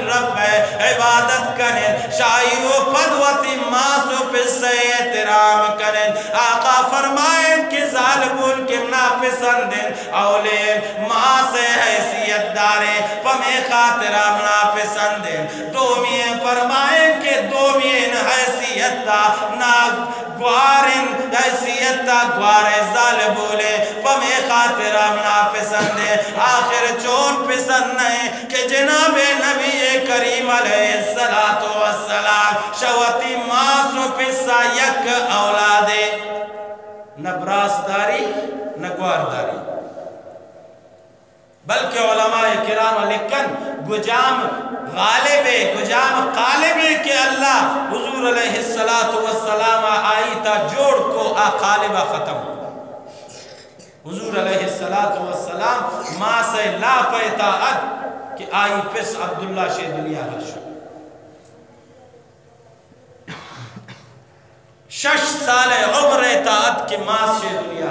رب عبادت کریں شاہیو پدوتی ماسو پسے احترام کریں آقا فرمائیں کہ ظالمون کے ناپسندیں اولین ماں سے حیثیت داریں پمی خاطرام ناپسندیں دومین فرمائیں کہ دومین حیثیت دا نا گوارن حیثیت دا گوارے ظالمولے پمی خاطرام ناپسندیں آخر چون پسند نہیں کہ جناب نبی کریم علیہ السلام شوتی ماسو پسا یک اولادے نہ براس داری نہ گوار داری بلکہ علماء کرام لکھن گجام غالب گجام قالب کہ اللہ حضور علیہ السلام آئی تا جوڑ کو قالبہ ختم حضور علیہ السلام ماں سے لا پیتا کہ آئی پس عبداللہ شے دنیا رشو 6 سال عمر اطاعت کے ماں سے دنیا